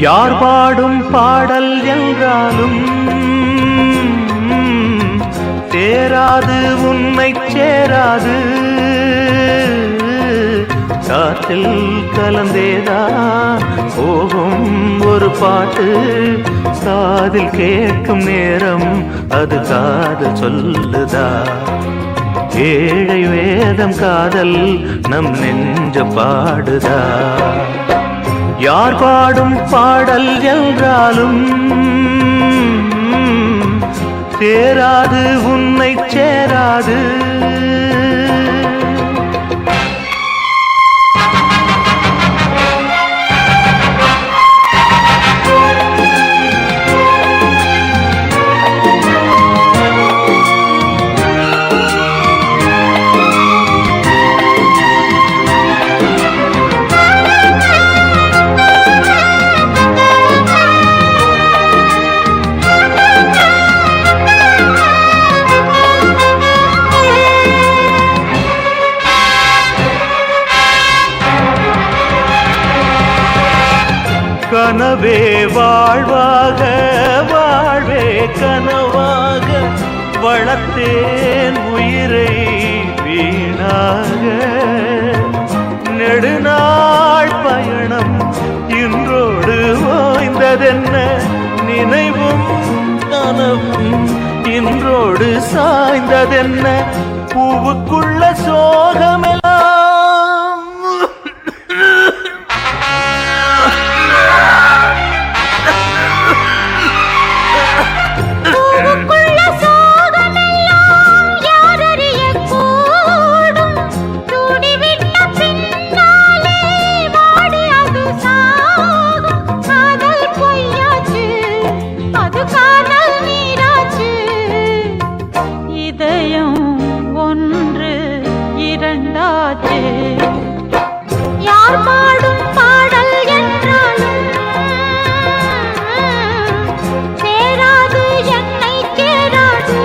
யார் பாடும் பாடல் என்றாலும் சேராது உன்னை சேராது. காற்றில் கலந்தேதான் போகும் ஒரு பாட்டு, காதில் கேட்கும் நேரம் அது காதல் சொல்லுதா. ஏழை வேதம் காதல் நம் நெஞ்ச பாடுதா. யார் பாடும் பாடல் என்றாலும் சேராது உன்னை சேராது. கனவே வாழ்வாக வாழ்வே கனவாக வளர்த்தேன் உயிரை வீணாக நெடுநாள் பயணம் இன்றோடு ஓய்ந்ததென்ன நினைவும் கனவும் இன்றோடு சாய்ந்ததென்ன பூவுக்குள்ள சோகமெல்லாம் யார் பாடும் பாடல் என்றாலும் சேராது என்னை சேராது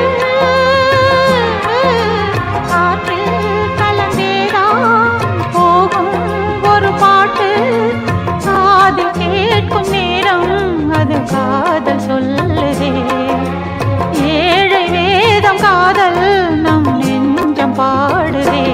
காற்றில் கலந்தேதான் போகும் ஒரு பாட்டு காதில் கேட்கும் நேரம் அது காதல் சொல்லுதே ஏழை வேதம் காதல் நம் நெஞ்சம் பாடுதே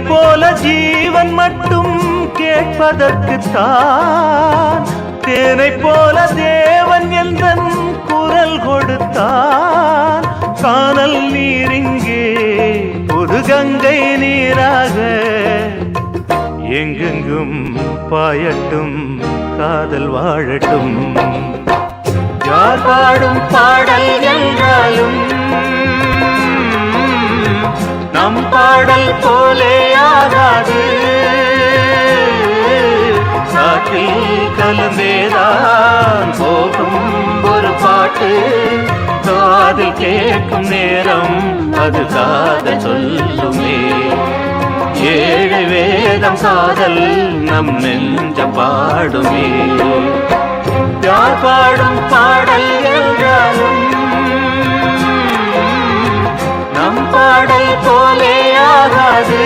போல ஜீவன் மட்டும் கேட்பதற்குத்தான் தேனை போல தேவன் எந்தன் குரல் கொடுத்தான் கானல் நீரிங்கே புது கங்கை நீராக எங்கெங்கும் பாயட்டும் காதல் வாழட்டும் யார் பாடும் பாடல் என்றாலும் நம் பாடல் போலே ஆகாது காற்றில் கலந்தேதான் போகும் ஒரு பாட்டு காதில் கேட்கும் நேரம் அது காதல் சொல்லுமே ஏழு வேதம் காதல் நம் நெஞ்ச பாடுமே யார் பாடும் பாடல் என்றாலும் நம் பாடல் போலே ஆகாது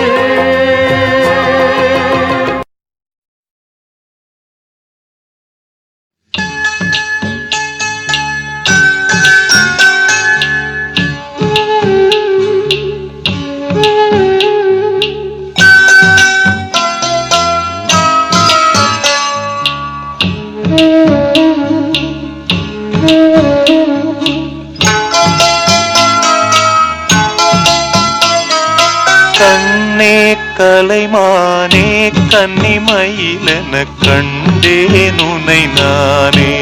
கண்ணே கலைமானே கன்னிமயிலென கண்டேன் உனை நானே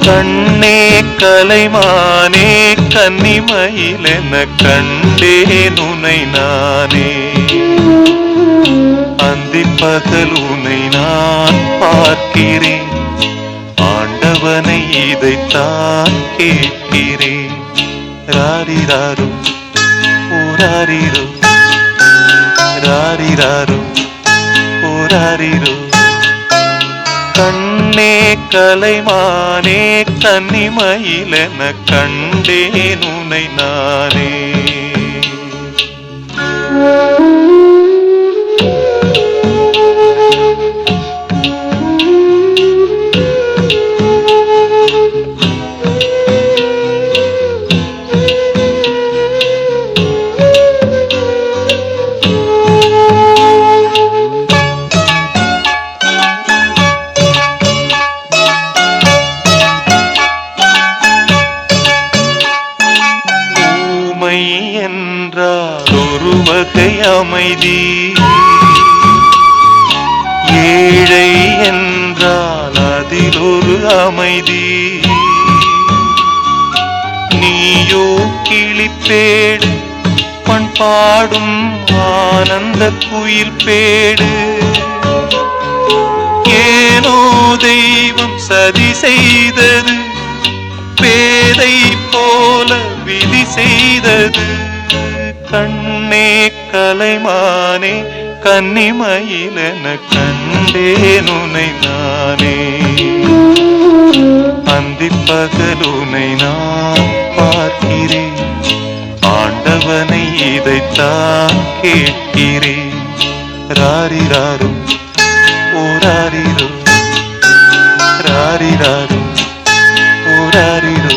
கண்ணே கலைமானே கன்னிமயிலென கண்டேன் உனை நானே அந்திப் பகல் உனை நான் பார்க்கிறேன் ஆண்டவனை இதைத்தான் கேட்கிறேன் ராரிராரு ஓராரிரு ராரிராரு ஓராரிரு கண்ணே கலைமானே கன்னிமயிலென கண்டேன் உனை நானே வகை அமைதி. ஏழை என்றால் அதில் ஒரு அமைதி. நீயோ கிளிப்பேடு பண்பாடும் ஆனந்த குயில் பேடு. ஏனோ தெய்வம் சதி செய்தது, பேதை போல விதி செய்தது. கண்ணே கலைமானே கன்னிமயிலென கண்டேன் உனை நானே. அந்திப்பகலுனை நான் பார்க்கிறேன், ஆண்டவனை இதைத்தான் கேட்கிறேன். ராரிராரு ஓராரிரோ, ராரிராரு ஓராரிரோ.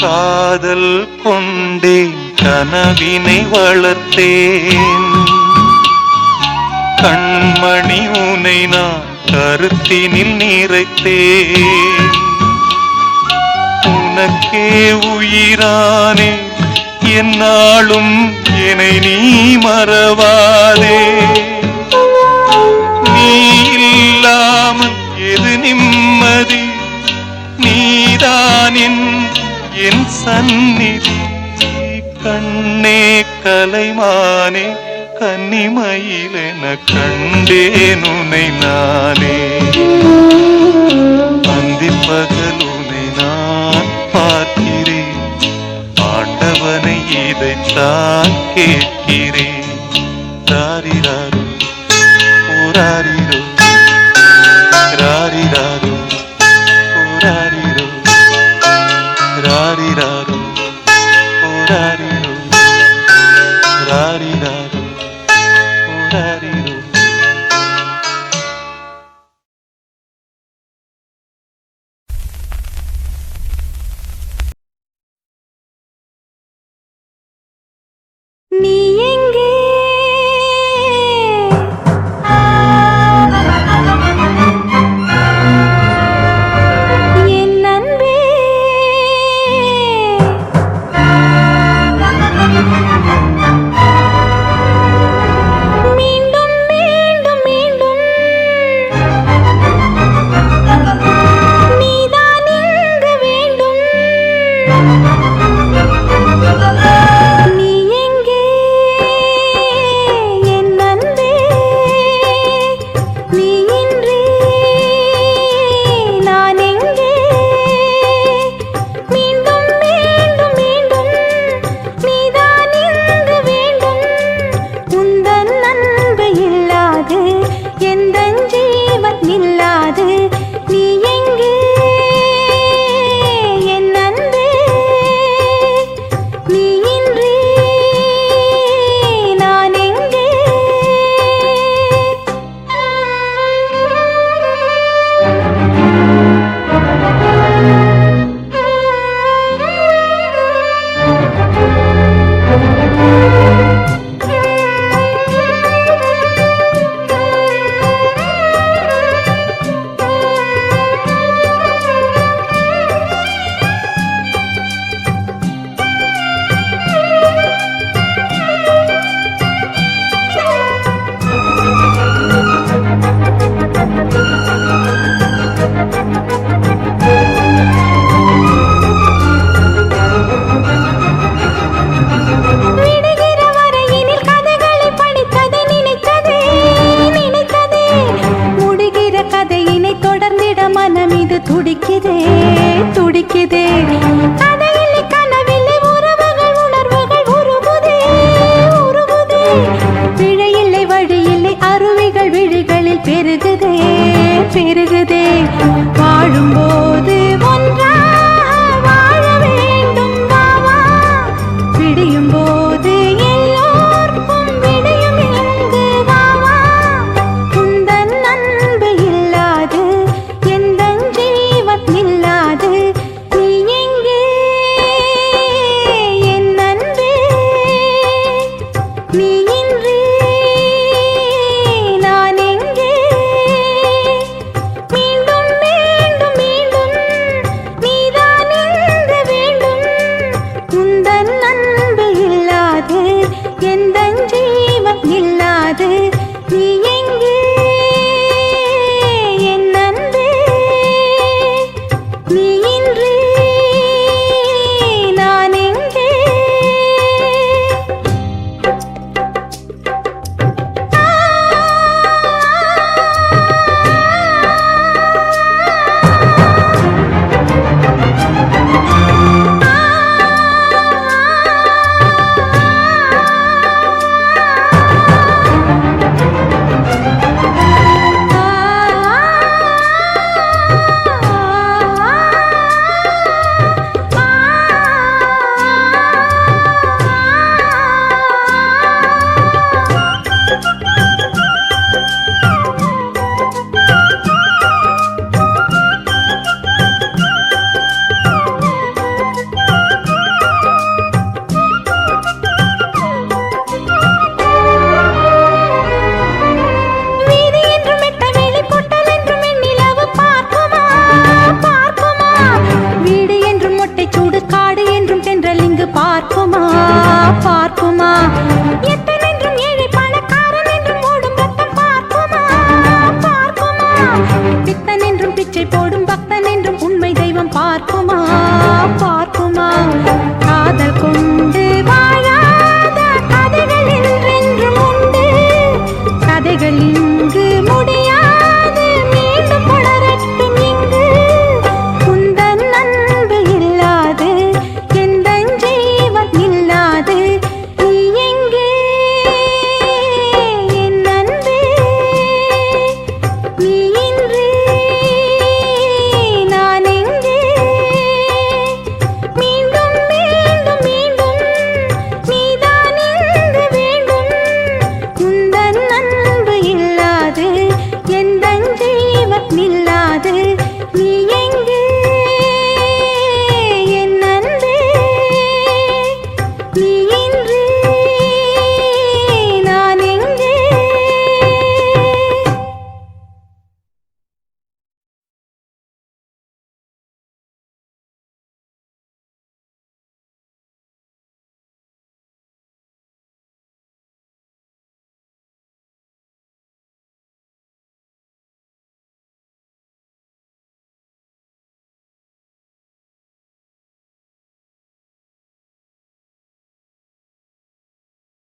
காதல் கொண்டேன், கனவினை வளர்த்தேன். கண்மணி உனை நான் கருத்தினில் நிறைத்தேன். உனக்கே உயிரானே, என்னாலும் என்னை நீ மறவாதே. நீ இல்லாமல் எது நிம்மதி, நீதான் என் சந்நிதி. கண்ணே கலைமானே கன்னிமயிலென கண்டேன் உனை நானே. அந்திப்பகல் உனை நான் பார்க்கிறேன், ஆண்டவனை இதைத்தான் கேட்கிறேன். ராரிராரு ஓராரிரோ, ராரிராரு ஓராரிரோ, ராரிராரு ஓராரிரோ, ராரிராரு ஓராரிரோ. நீ எங்கே என் அன்பே, மீண்டும் மீண்டும் மீண்டும் நீதான் இங்கு வேண்டும். நீ எங்கே என் அன்பே, நீ இன்றி நான் எங்கே. மீண்டும் மீண்டும் மீண்டும் நீதான் இங்கு வேண்டும். உந்தன் அன்பு இல்லாது எந்தன் ஜீவன் இல்லாது. நீ எங்கே என் அன்பே, நீ இன்றி நான் எங்கே. விடுகிற வரையினில் கதைகளை படித்ததை நினைத்ததே நினைத்ததே. முடிகிற கதையினை தொடர்ந்திட மனம் இது துடிக்குதே துடிக்குதே. கதையில்லை கனவில்லை உறவுகள் உணர்வுகள் உருகுதே உருகுதே. விழையில்லை வழியில்லை அருவிகள் விழிகளில் பெருகுதே பெருகுதே. வாழும்போது ஒன்றாக வாழ வேண்டும் வாவா. விடியும் போது எல்லோர்க்கும் விடியும் இங்கு வாவா. உந்தன் நீ